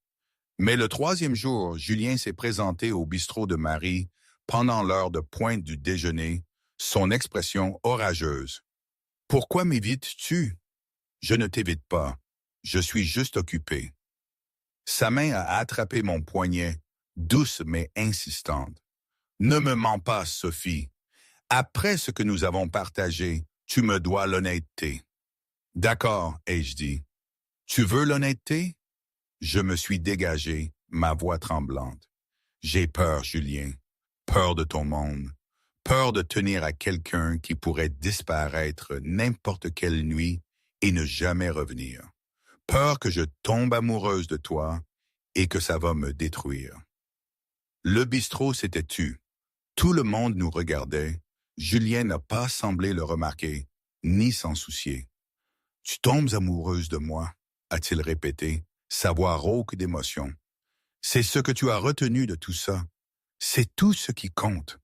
Mais le troisième jour, Julien s'est présenté au bistrot de Marie pendant l'heure de pointe du déjeuner, son expression orageuse. « Pourquoi m'évites-tu? » »« Je ne t'évite pas. Je suis juste occupé. » Sa main a attrapé mon poignet, douce mais insistante. « Ne me mens pas, Sophie. Après ce que nous avons partagé, tu me dois l'honnêteté. » « D'accord, ai-je dit. Tu veux l'honnêteté? » Je me suis dégagé, ma voix tremblante. « J'ai peur, Julien. Peur de ton monde. Peur de tenir à quelqu'un qui pourrait disparaître n'importe quelle nuit et ne jamais revenir. Peur que je tombe amoureuse de toi et que ça va me détruire. » Le bistrot s'était tu. Tout le monde nous regardait. Julien n'a pas semblé le remarquer, ni s'en soucier. « Tu tombes amoureuse de moi », a-t-il répété, sa voix rauque d'émotion. « C'est ce que tu as retenu de tout ça. C'est tout ce qui compte. »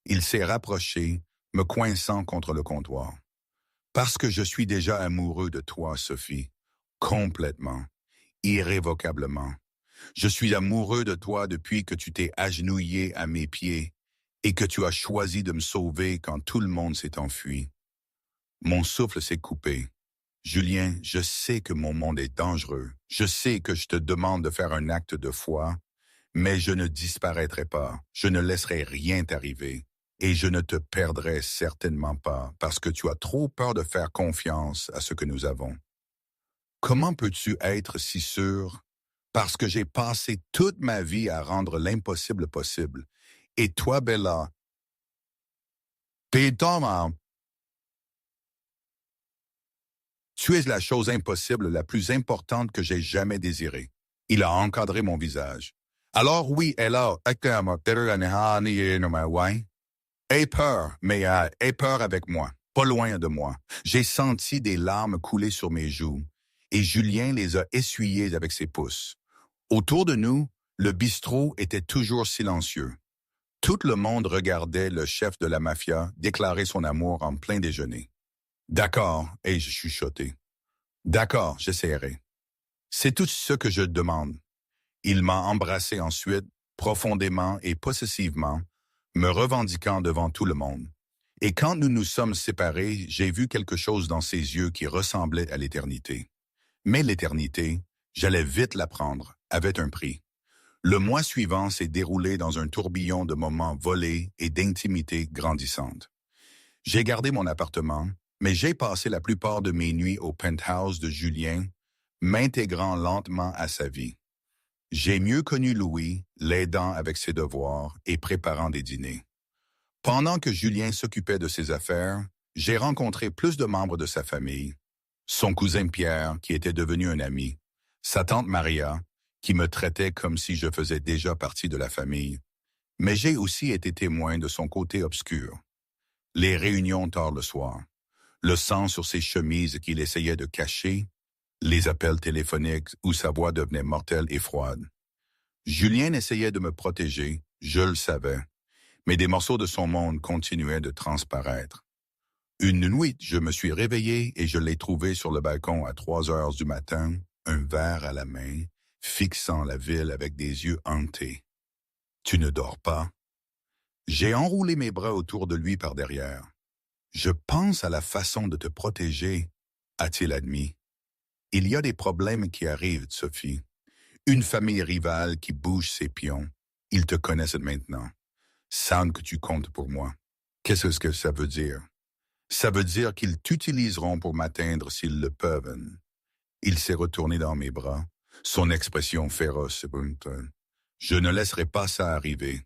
Il s'est rapproché, me coinçant contre le comptoir. « Parce que je suis déjà amoureux de toi, Sophie. Complètement. Irrévocablement. Je suis amoureux de toi depuis que tu t'es agenouillé à mes pieds et que tu as choisi de me sauver quand tout le monde s'est enfui. » Mon souffle s'est coupé. « Julien, je sais que mon monde est dangereux. Je sais que je te demande de faire un acte de foi, mais je ne disparaîtrai pas. Je ne laisserai rien t'arriver. Et je ne te perdrai certainement pas parce que tu as trop peur de faire confiance à ce que nous avons. Comment peux-tu être si sûr? Parce que j'ai passé toute ma vie à rendre l'impossible possible. Et toi, Bella, t'es Thomas. Tu es la chose impossible la plus importante que j'ai jamais désirée. » Il a encadré mon visage. « Alors oui, elle a... Aie peur, mais aie peur avec moi, pas loin de moi. » J'ai senti des larmes couler sur mes joues, et Julien les a essuyées avec ses pouces. Autour de nous, le bistrot était toujours silencieux. Tout le monde regardait le chef de la mafia déclarer son amour en plein déjeuner. « D'accord, ai-je chuchoté. « D'accord, j'essaierai. C'est tout ce que je demande. » Il m'a embrassé ensuite, profondément et possessivement, me revendiquant devant tout le monde. Et quand nous nous sommes séparés, j'ai vu quelque chose dans ses yeux qui ressemblait à l'éternité. Mais l'éternité, j'allais vite l'apprendre, avait un prix. Le mois suivant s'est déroulé dans un tourbillon de moments volés et d'intimité grandissante. J'ai gardé mon appartement, mais j'ai passé la plupart de mes nuits au penthouse de Julien, m'intégrant lentement à sa vie. J'ai mieux connu Louis, l'aidant avec ses devoirs et préparant des dîners. Pendant que Julien s'occupait de ses affaires, j'ai rencontré plus de membres de sa famille. Son cousin Pierre, qui était devenu un ami, sa tante Maria, qui me traitait comme si je faisais déjà partie de la famille. Mais j'ai aussi été témoin de son côté obscur. Les réunions tard le soir, le sang sur ses chemises qu'il essayait de cacher, les appels téléphoniques où sa voix devenait mortelle et froide. Julien essayait de me protéger, je le savais, mais des morceaux de son monde continuaient de transparaître. Une nuit, je me suis réveillé et je l'ai trouvé sur le balcon à 3 heures du matin, un verre à la main, fixant la ville avec des yeux hantés. « Tu ne dors pas? » J'ai enroulé mes bras autour de lui par derrière. « Je pense à la façon de te protéger, » a-t-il admis. « Il y a des problèmes qui arrivent, Sophie. Une famille rivale qui bouge ses pions. Ils te connaissent maintenant. Savent que tu comptes pour moi. Qu'est-ce que ça veut dire? Ça veut dire qu'ils t'utiliseront pour m'atteindre s'ils le peuvent. » Il s'est retourné dans mes bras, son expression féroce. Je ne laisserai pas ça arriver.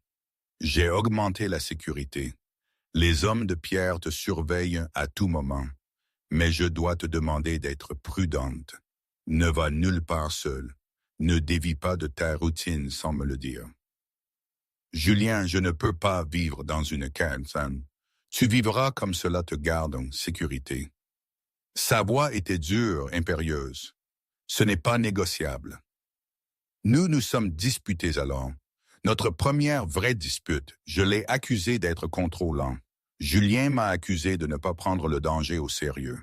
J'ai augmenté la sécurité. Les hommes de pierre te surveillent à tout moment, mais je dois te demander d'être prudente. Ne va nulle part seule. Ne dévie pas de ta routine sans me le dire. Julien, je ne peux pas vivre dans une quarantaine. Tu vivras comme cela te garde en sécurité. Sa voix était dure, impérieuse. Ce n'est pas négociable. Nous nous sommes disputés alors. Notre première vraie dispute, je l'ai accusé d'être contrôlant. Julien m'a accusé de ne pas prendre le danger au sérieux.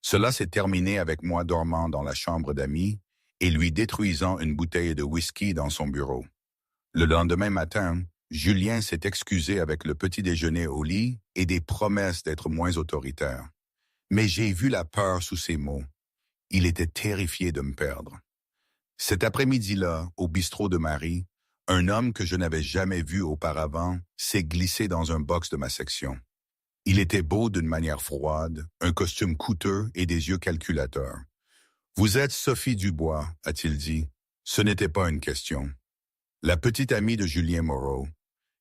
Cela s'est terminé avec moi dormant dans la chambre d'amis et lui détruisant une bouteille de whisky dans son bureau. Le lendemain matin, Julien s'est excusé avec le petit déjeuner au lit et des promesses d'être moins autoritaire. Mais j'ai vu la peur sous ses mots. Il était terrifié de me perdre. Cet après-midi-là, au bistrot de Marie, un homme que je n'avais jamais vu auparavant s'est glissé dans un box de ma section. Il était beau d'une manière froide, un costume coûteux et des yeux calculateurs. « Vous êtes Sophie Dubois », a-t-il dit. Ce n'était pas une question. La petite amie de Julien Moreau.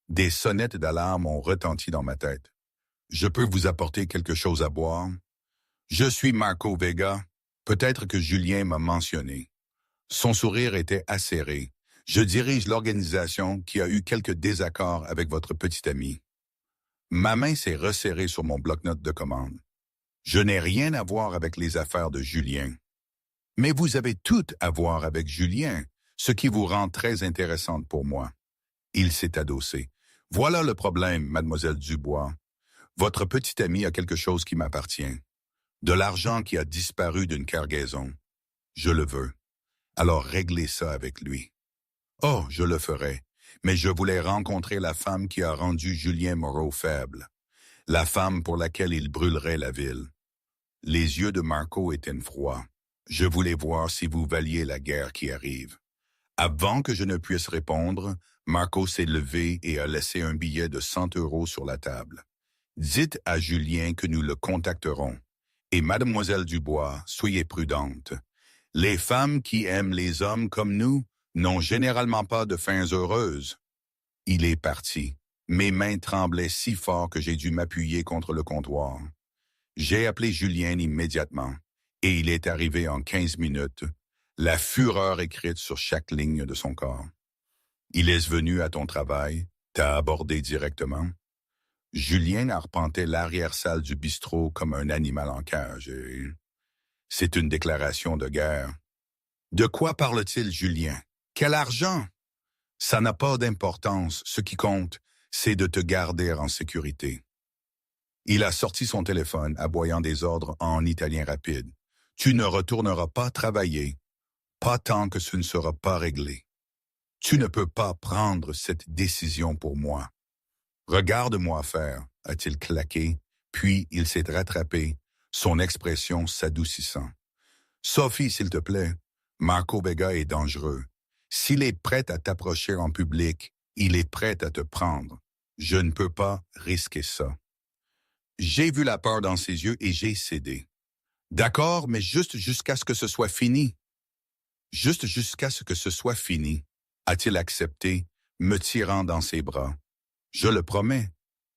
Des sonnettes d'alarme ont retenti dans ma tête. « Je peux vous apporter quelque chose à boire? »« Je suis Marco Vega. Peut-être que Julien m'a mentionné. » Son sourire était acéré. « Je dirige l'organisation qui a eu quelques désaccords avec votre petite amie. » Ma main s'est resserrée sur mon bloc-notes de commande. Je n'ai rien à voir avec les affaires de Julien. Mais vous avez tout à voir avec Julien, ce qui vous rend très intéressante pour moi. Il s'est adossé. Voilà le problème, mademoiselle Dubois. Votre petite amie a quelque chose qui m'appartient. De l'argent qui a disparu d'une cargaison. Je le veux. Alors réglez ça avec lui. Oh, je le ferai. Mais je voulais rencontrer la femme qui a rendu Julien Moreau faible. La femme pour laquelle il brûlerait la ville. Les yeux de Marco étaient froids. Je voulais voir si vous valiez la guerre qui arrive. Avant que je ne puisse répondre, Marco s'est levé et a laissé un billet de 100 € sur la table. Dites à Julien que nous le contacterons. Et mademoiselle Dubois, soyez prudente. Les femmes qui aiment les hommes comme nous n'ont généralement pas de fins heureuses. Il est parti. Mes mains tremblaient si fort que j'ai dû m'appuyer contre le comptoir. J'ai appelé Julien immédiatement, et il est arrivé en 15 minutes, la fureur écrite sur chaque ligne de son corps. Il est venu à ton travail, t'a abordé directement. Julien arpentait l'arrière-salle du bistrot comme un animal en cage. C'est une déclaration de guerre. De quoi parle-t-il, Julien? Quel argent? Ça n'a pas d'importance. Ce qui compte, c'est de te garder en sécurité. Il a sorti son téléphone, aboyant des ordres en italien rapide. Tu ne retourneras pas travailler, pas tant que ce ne sera pas réglé. Tu ne peux pas prendre cette décision pour moi. Regarde-moi faire, a-t-il claqué, puis il s'est rattrapé, son expression s'adoucissant. Sophie, s'il te plaît, Marco Vega est dangereux. S'il est prêt à t'approcher en public, il est prêt à te prendre. Je ne peux pas risquer ça. J'ai vu la peur dans ses yeux et j'ai cédé. D'accord, mais juste jusqu'à ce que ce soit fini. Juste jusqu'à ce que ce soit fini, a-t-il accepté, me tirant dans ses bras. Je le promets.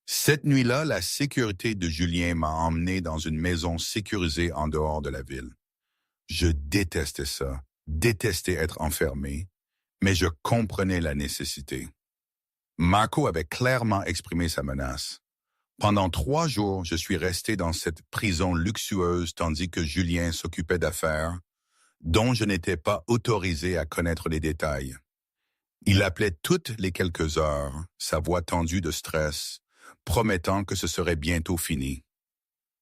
Cette nuit-là, la sécurité de Julien m'a emmené dans une maison sécurisée en dehors de la ville. Je détestais ça, détestais être enfermé, mais je comprenais la nécessité. Marco avait clairement exprimé sa menace. Pendant 3 jours, je suis resté dans cette prison luxueuse tandis que Julien s'occupait d'affaires dont je n'étais pas autorisé à connaître les détails. Il appelait toutes les quelques heures, sa voix tendue de stress, promettant que ce serait bientôt fini.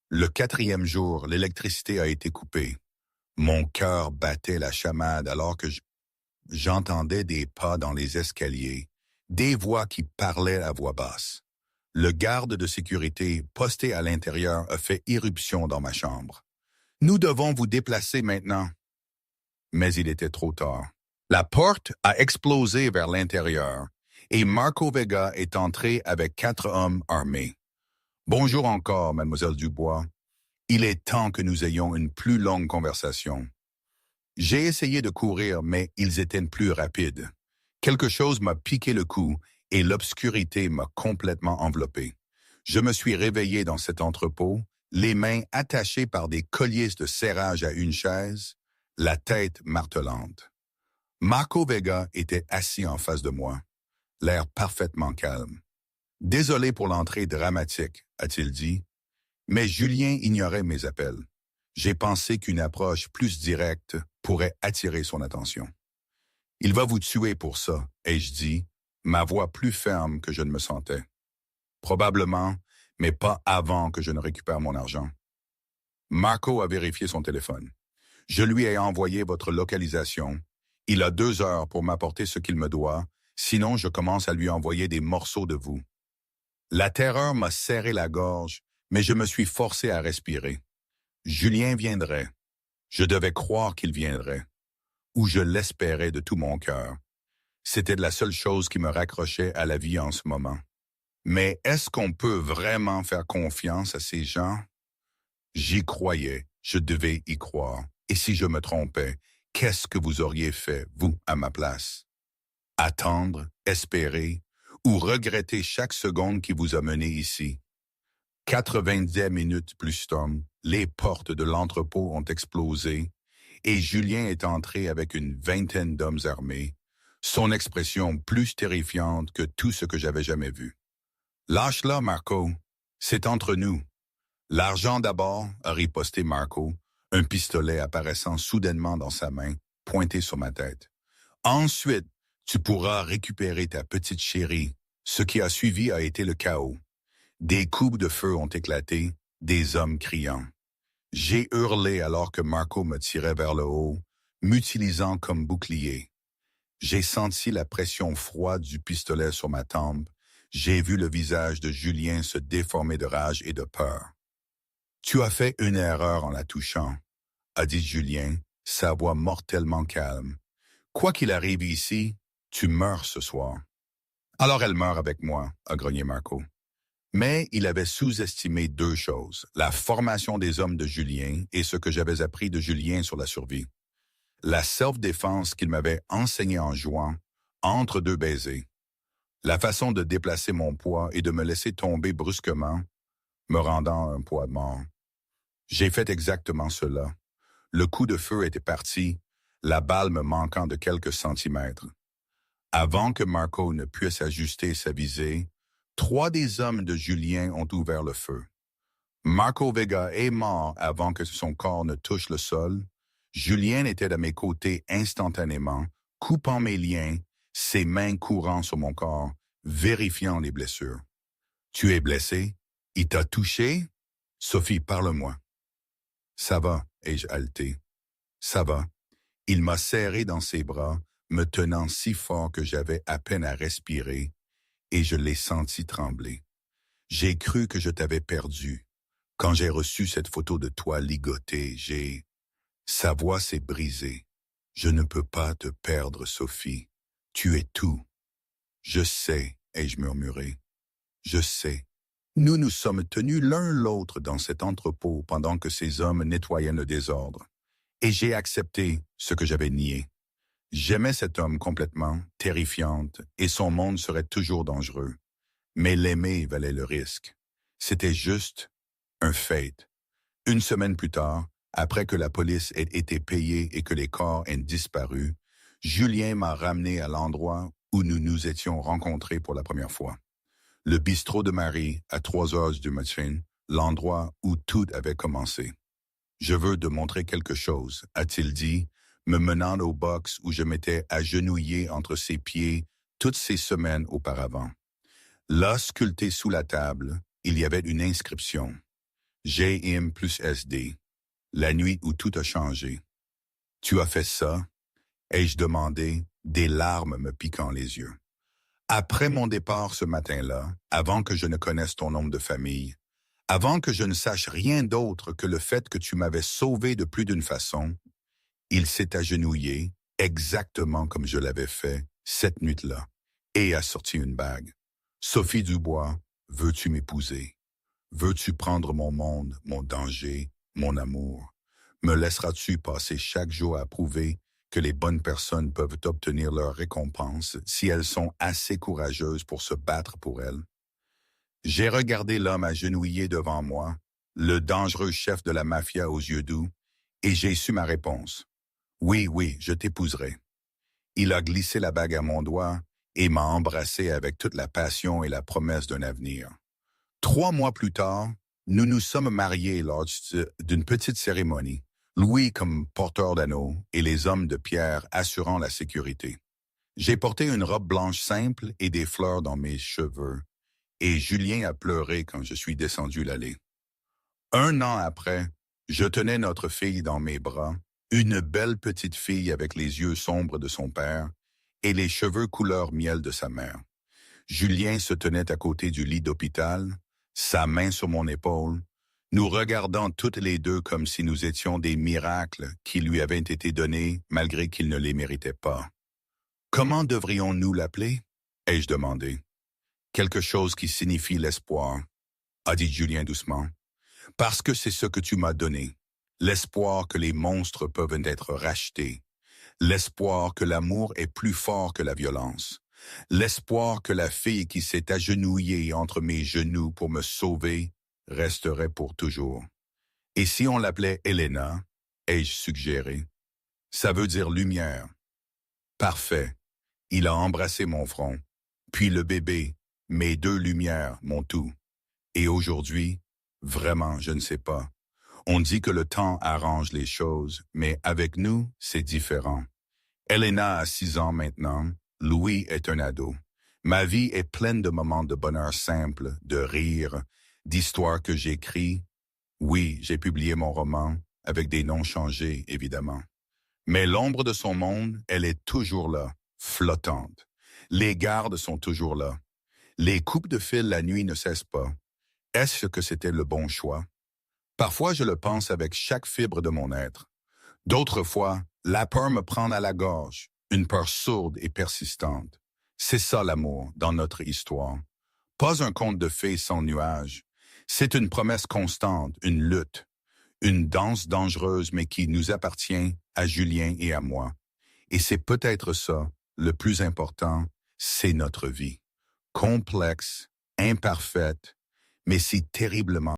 Le 4e jour, l'électricité a été coupée. Mon cœur battait la chamade alors que j'entendais des pas dans les escaliers, des voix qui parlaient à voix basse. Le garde de sécurité, posté à l'intérieur, a fait irruption dans ma chambre. « Nous devons vous déplacer maintenant. » Mais il était trop tard. La porte a explosé vers l'intérieur et Marco Vega est entré avec 4 hommes armés. « Bonjour encore, mademoiselle Dubois. Il est temps que nous ayons une plus longue conversation. » J'ai essayé de courir, mais ils étaient plus rapides. Quelque chose m'a piqué le cou et l'obscurité m'a complètement enveloppé. Je me suis réveillé dans cet entrepôt, les mains attachées par des colliers de serrage à une chaise, la tête martelante. Marco Vega était assis en face de moi, l'air parfaitement calme. Désolé pour l'entrée dramatique, a-t-il dit, mais Julien ignorait mes appels. J'ai pensé qu'une approche plus directe pourrait attirer son attention. Il va vous tuer pour ça, ai-je dit, ma voix plus ferme que je ne me sentais. Probablement, mais pas avant que je ne récupère mon argent. Marco a vérifié son téléphone. Je lui ai envoyé votre localisation. Il a 2 heures pour m'apporter ce qu'il me doit, sinon je commence à lui envoyer des morceaux de vous. La terreur m'a serré la gorge, mais je me suis forcé à respirer. Julien viendrait. Je devais croire qu'il viendrait. Ou je l'espérais de tout mon cœur. C'était la seule chose qui me raccrochait à la vie en ce moment. Mais est-ce qu'on peut vraiment faire confiance à ces gens? J'y croyais, je devais y croire. Et si je me trompais, qu'est-ce que vous auriez fait, vous, à ma place? Attendre, espérer, ou regretter chaque seconde qui vous a mené ici? 90 minutes plus tard, les portes de l'entrepôt ont explosé et Julien est entré avec une vingtaine d'hommes armés, son expression plus terrifiante que tout ce que j'avais jamais vu. « Lâche-la, Marco. C'est entre nous. »« L'argent d'abord, » a riposté Marco, un pistolet apparaissant soudainement dans sa main, pointé sur ma tête. « Ensuite, tu pourras récupérer ta petite chérie. » Ce qui a suivi a été le chaos. Des coups de feu ont éclaté, des hommes criant. J'ai hurlé alors que Marco me tirait vers le haut, m'utilisant comme bouclier. J'ai senti la pression froide du pistolet sur ma tempe. J'ai vu le visage de Julien se déformer de rage et de peur. « Tu as fait une erreur en la touchant, » a dit Julien, sa voix mortellement calme. « Quoi qu'il arrive ici, tu meurs ce soir. »« Alors elle meurt avec moi, » a grogné Marco. Mais il avait sous-estimé 2 choses, la formation des hommes de Julien et ce que j'avais appris de Julien sur la survie. La self-défense qu'il m'avait enseignée en jouant, entre 2 baisers. La façon de déplacer mon poids et de me laisser tomber brusquement, me rendant un poids de mort. J'ai fait exactement cela. Le coup de feu était parti, la balle me manquant de quelques centimètres. Avant que Marco ne puisse ajuster sa visée, 3 des hommes de Julien ont ouvert le feu. Marco Vega est mort avant que son corps ne touche le sol. Julien était à mes côtés instantanément, coupant mes liens, ses mains courant sur mon corps, vérifiant les blessures. « Tu es blessé? Il t'a touché? Sophie, parle-moi. »« Ça va, » ai-je haleté. « Ça va. » Il m'a serré dans ses bras, me tenant si fort que j'avais à peine à respirer, et je l'ai senti trembler. J'ai cru que je t'avais perdu. Quand j'ai reçu cette photo de toi ligotée, Sa voix s'est brisée. Je ne peux pas te perdre, Sophie. Tu es tout. Je sais, ai-je murmuré. Je sais. Nous nous sommes tenus l'un l'autre dans cet entrepôt pendant que ces hommes nettoyaient le désordre. Et j'ai accepté ce que j'avais nié. J'aimais cet homme complètement, terrifiante, et son monde serait toujours dangereux. Mais l'aimer valait le risque. C'était juste un fait. 1 semaine plus tard, après que la police ait été payée et que les corps aient disparu, Julien m'a ramené à l'endroit où nous nous étions rencontrés pour la première fois. Le bistrot de Marie, à 3 heures du matin, l'endroit où tout avait commencé. « Je veux te montrer quelque chose, » a-t-il dit, me menant au box où je m'étais agenouillé entre ses pieds toutes ces semaines auparavant. Là, sculpté sous la table, il y avait une inscription. G.I.M. plus S.D. La nuit où tout a changé. « Tu as fait ça? » ai-je demandé, des larmes me piquant les yeux. Après mon départ ce matin-là, avant que je ne connaisse ton nom de famille, avant que je ne sache rien d'autre que le fait que tu m'avais sauvé de plus d'une façon, il s'est agenouillé, exactement comme je l'avais fait cette nuit-là, et a sorti une bague. « Sophie Dubois, veux-tu m'épouser? Veux-tu prendre mon monde, mon danger, mon amour? Me laisseras-tu passer chaque jour à prouver que les bonnes personnes peuvent obtenir leur récompense si elles sont assez courageuses pour se battre pour elles? J'ai regardé l'homme agenouillé devant moi, le dangereux chef de la mafia aux yeux doux, et j'ai su ma réponse. Oui, oui, je t'épouserai. Il a glissé la bague à mon doigt et m'a embrassé avec toute la passion et la promesse d'un avenir. 3 mois plus tard, nous nous sommes mariés lors d'une petite cérémonie, Louis comme porteur d'anneau et les hommes de pierre assurant la sécurité. J'ai porté une robe blanche simple et des fleurs dans mes cheveux, et Julien a pleuré quand je suis descendu l'allée. 1 an après, je tenais notre fille dans mes bras, une belle petite fille avec les yeux sombres de son père et les cheveux couleur miel de sa mère. Julien se tenait à côté du lit d'hôpital, sa main sur mon épaule, nous regardant toutes les deux comme si nous étions des miracles qui lui avaient été donnés malgré qu'il ne les méritait pas. Comment devrions-nous l'appeler? Ai-je demandé. Quelque chose qui signifie l'espoir, a dit Julien doucement. Parce que c'est ce que tu m'as donné. L'espoir que les monstres peuvent être rachetés. L'espoir que l'amour est plus fort que la violence. L'espoir que la fille qui s'est agenouillée entre mes genoux pour me sauver resterait pour toujours. Et si on l'appelait Elena, ai-je suggéré. Ça veut dire lumière. Parfait. Il a embrassé mon front. Puis le bébé, mes 2 lumières, mon tout. Et aujourd'hui, vraiment, je ne sais pas. On dit que le temps arrange les choses, mais avec nous, c'est différent. Elena a 6 ans maintenant, Louis est un ado. Ma vie est pleine de moments de bonheur simple, de rire, d'histoires que j'écris. Oui, j'ai publié mon roman, avec des noms changés, évidemment. Mais l'ombre de son monde, elle est toujours là, flottante. Les gardes sont toujours là. Les coupes de fil la nuit ne cessent pas. Est-ce que c'était le bon choix? Parfois, je le pense avec chaque fibre de mon être. D'autres fois, la peur me prend à la gorge, une peur sourde et persistante. C'est ça l'amour dans notre histoire. Pas un conte de fées sans nuages. C'est une promesse constante, une lutte, une danse dangereuse mais qui nous appartient à Julien et à moi. Et c'est peut-être ça, le plus important, c'est notre vie. Complexe, imparfaite, mais si terriblement